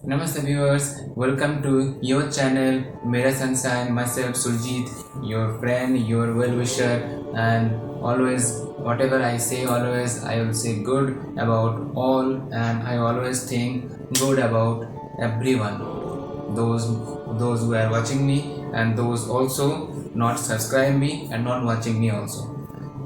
Namaste viewers, welcome to your channel Mera Sunshine, myself Surjit, your friend, your well-wisher, and always whatever I say, always I will say good about all, and I always think good about everyone. Those who are watching me and those also not subscribe me and not watching me also.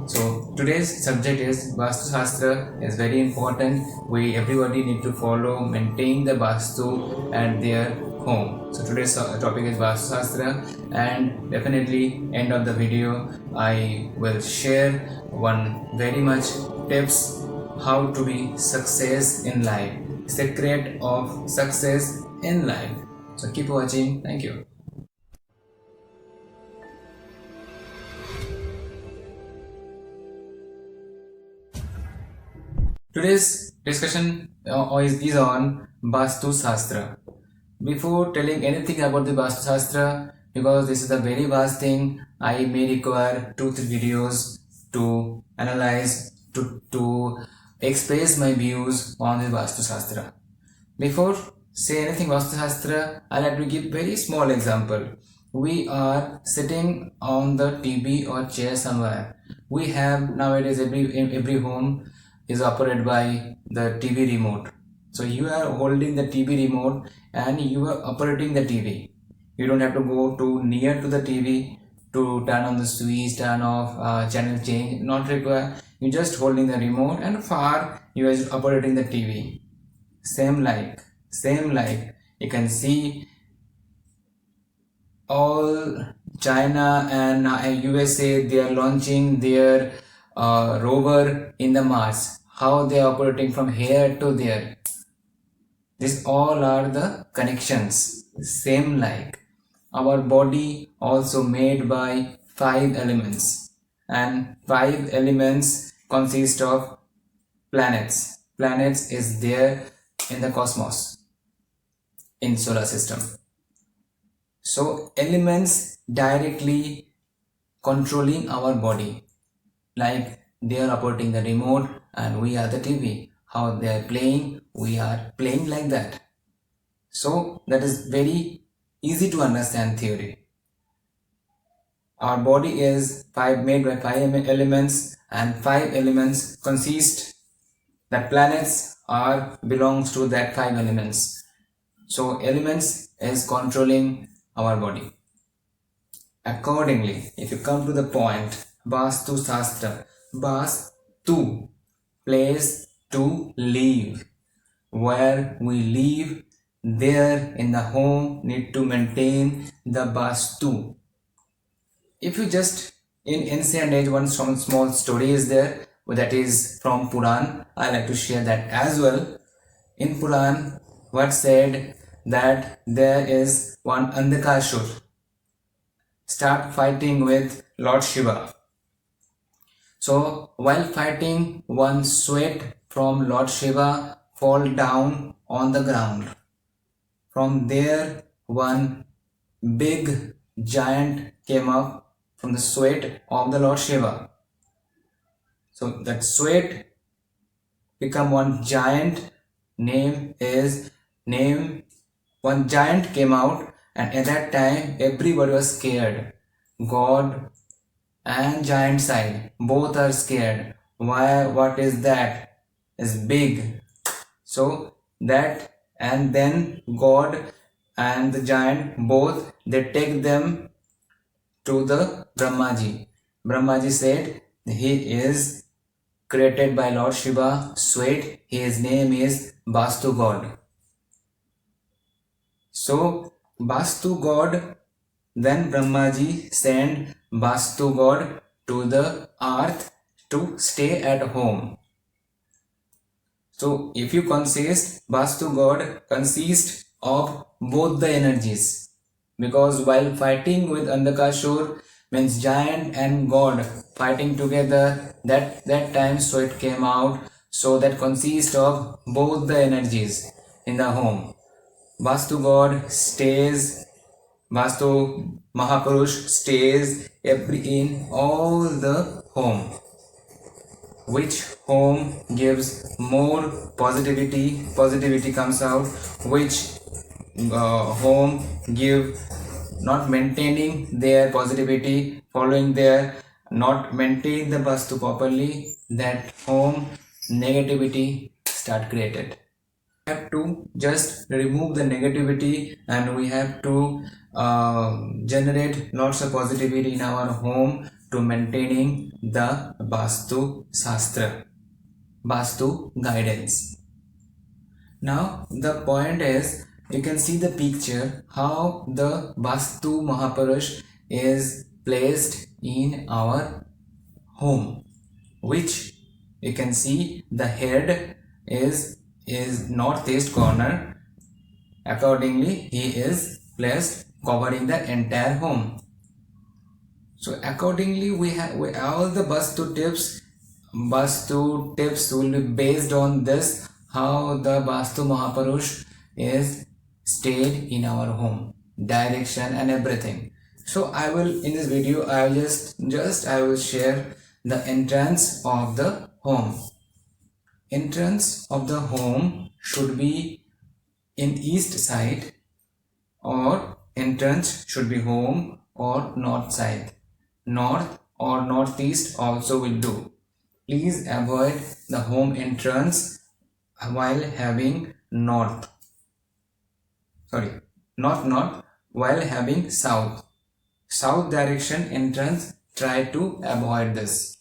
So today's subject is Vastu Shastra is very important. Everybody need to follow, maintain the Vastu at their home. So today's topic is Vastu Shastra, and definitely end of the video I will share one very much tips how to be success in life, secret of success in life. So keep watching. Thank you. Today's discussion is on Vastu Shastra. Before telling anything about the Vastu Shastra, because this is a very vast thing, I may require 2-3 videos to analyze, to express my views on the Vastu Shastra. Before say anything Vastu Shastra, I like to give very small example. We are sitting on the TV or chair somewhere. We have nowadays every home is operated by the TV remote. So you are holding the TV remote and you are operating the TV. You don't have to go too near to the TV to turn on the switch, turn off, channel change, not require. You just holding the remote and far you are operating the TV. Same like you can see all China and USA, they are launching their rover in the Mars. How they are operating from here to there. These all are the connections. Same like our body also made by 5 elements, and 5 elements consist of planets. Planets is there in the cosmos, in solar system. So elements directly controlling our body, like they are operating the remote and we are the TV. How they are playing, we are playing like that. So that is very easy to understand theory. Our body is made by 5 elements, and 5 elements consist, that planets are belongs to that 5 elements. So elements is controlling our body. Accordingly, if you come to the point, Vastu Shastra, Vastu, place to live. Where we live, there in the home need to maintain the Vastu. If you just, in ancient age, one small story is there, that is from Puran. I like to share that as well. In Puran, what said that there is one Andhakasur start fighting with Lord Shiva. So while fighting, one sweat from Lord Shiva fall down on the ground. From there, one big giant came up from the sweat of the Lord Shiva. So that sweat become one giant. One giant came out, and at that time everybody was scared. God and giant side both are scared. Why? What is that? Is big. So that, and then God and the giant both, they take them to the Brahmaji. Brahmaji said he is created by Lord Shiva, sweat. His name is Vastu God. So Vastu God, then Brahmaji sent Vastu God to the earth to stay at home. So if you consist, Vastu God consists of both the energies, because while fighting with Andhakasur, means giant and God fighting together, that time sweat came out, so that consists of both the energies in the home. Vastu God stays, Vastu Mahapurush stays in all the home. Which home gives more positivity comes out, which home give not maintaining their positivity, following their not maintain the vastu properly, that home negativity start created. We have to just remove the negativity, and we have to generate lots of positivity in our home to maintaining the Vastu Shastra, Vastu guidance. Now the point is, you can see the picture how the Vastu Mahapurush is placed in our home, which you can see the head is northeast corner. Accordingly, he is placed covering the entire home. So accordingly, we have all the Vastu tips will be based on this, how the Vastu Mahapurush is stayed in our home, direction and everything. So I will, in this video, I will I will share the entrance of the home. Entrance of the home should be in east side, or entrance should be home or north side. North or northeast also will do. Please avoid the home entrance while having north. Sorry, not north, while having south. South direction entrance, try to avoid this.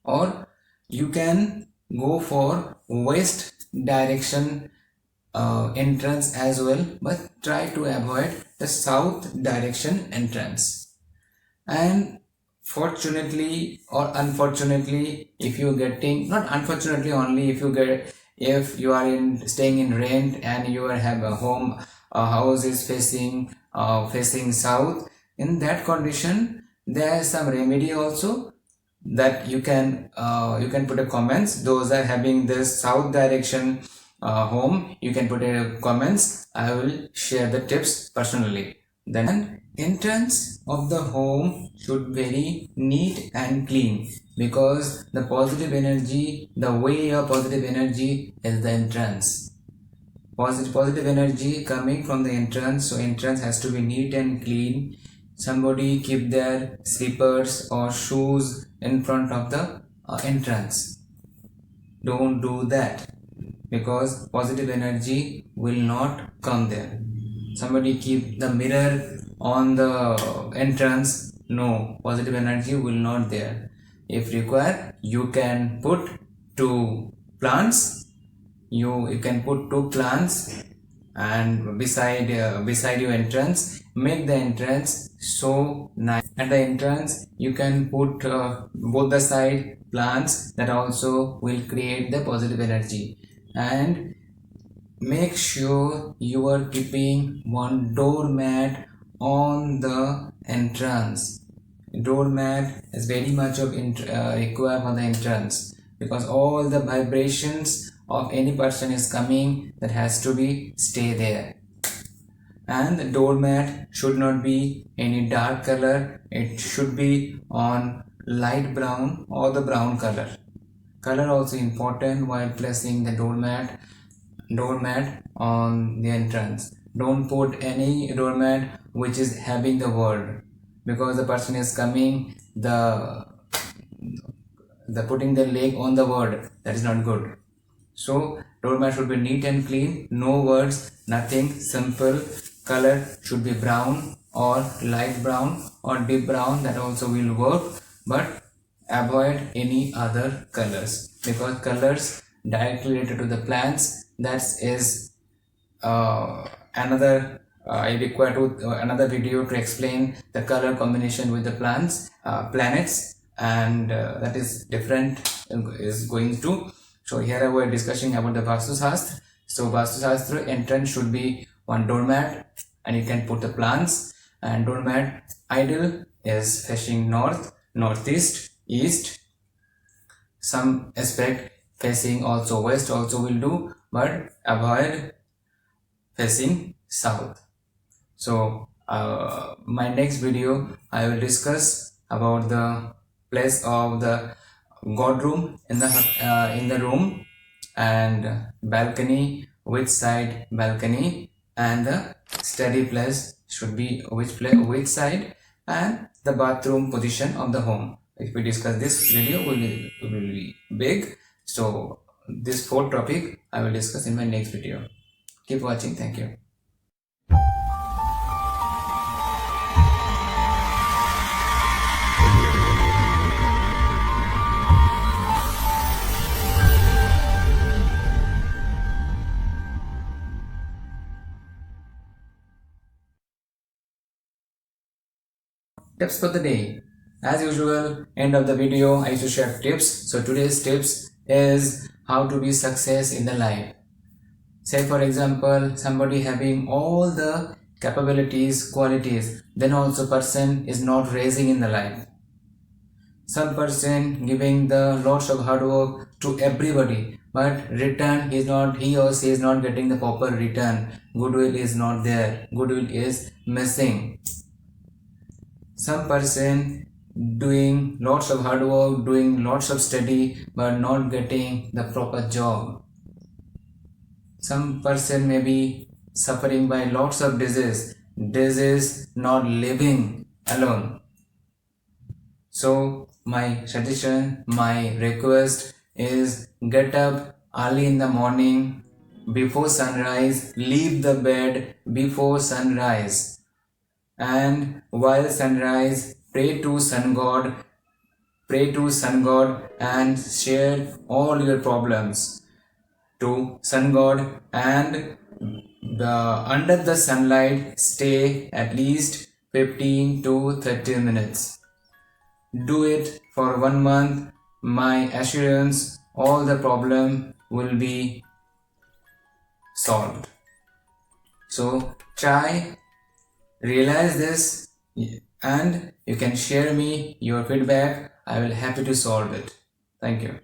Or you can go for west direction entrance as well, but try to avoid the south direction entrance. And fortunately or unfortunately, if you getting, not unfortunately only, if you are staying in rent and you have a home, a house is facing south, in that condition there is some remedy also that you can put a comments. Those are having this south direction home, you can put a comments. I will share the tips personally. Then entrance of the home should be very neat and clean, because the positive energy, the way of positive energy is the entrance. Positive energy coming from the entrance, so entrance has to be neat and clean. Somebody keep their slippers or shoes in front of the entrance. Don't do that, because positive energy will not come there. Somebody keep the mirror on the entrance, no, positive energy will not there. If required, you can put two plants. You can put two plants and beside your entrance, make the entrance so nice. At the entrance you can put both the side plants, that also will create the positive energy. And make sure you are keeping one doormat on the entrance. Doormat is very much of required for the entrance, because all the vibrations of any person is coming, that has to be stay there. And the doormat should not be any dark color, it should be on light brown or the brown color. Color also important while placing the doormat on the entrance. Don't put any doormat which is having the word, because the person is coming, the putting the leg on the word, that is not good. So doormat should be neat and clean, no words, nothing, simple. Color should be brown or light brown or deep brown, that also will work, but avoid any other colors, because colors directly related to the plants. That is another I require to another video to explain the color combination with the planets, and that is different is going to. So here we are discussing about the Vastu Shastra. So Vastu Shastra, entrance should be one doormat, and you can put the plants. And doormat ideal is facing north, northeast, east. Some aspect facing also west also will do, but avoid facing south. So my next video I will discuss about the place of the god room in the room, and balcony, which side balcony, and the study place should be which side, and the bathroom position of the home. If we discuss this video will be big, so this fourth topic I will discuss in my next video. Keep watching. Thank you. Tips for the day. As usual, end of the video I used to share tips. So today's tips is how to be success in the life. Say for example, somebody having all the capabilities, qualities, then also person is not raising in the life. Some person giving the lots of hard work to everybody, but return he or she is not getting the proper return. Goodwill is not there. Goodwill is missing. Some person doing lots of hard work, doing lots of study, but not getting the proper job. Some person may be suffering by lots of disease, not living alone. So my suggestion, my request is get up early in the morning before sunrise, leave the bed before sunrise, and while sunrise pray to sun god and share all your problems to sun god, and under the sunlight stay at least 15 to 30 minutes. Do it for 1 month. My assurance, all the problem will be solved. So try, realize this, and you can share me your feedback. I will happy to solve it. Thank you.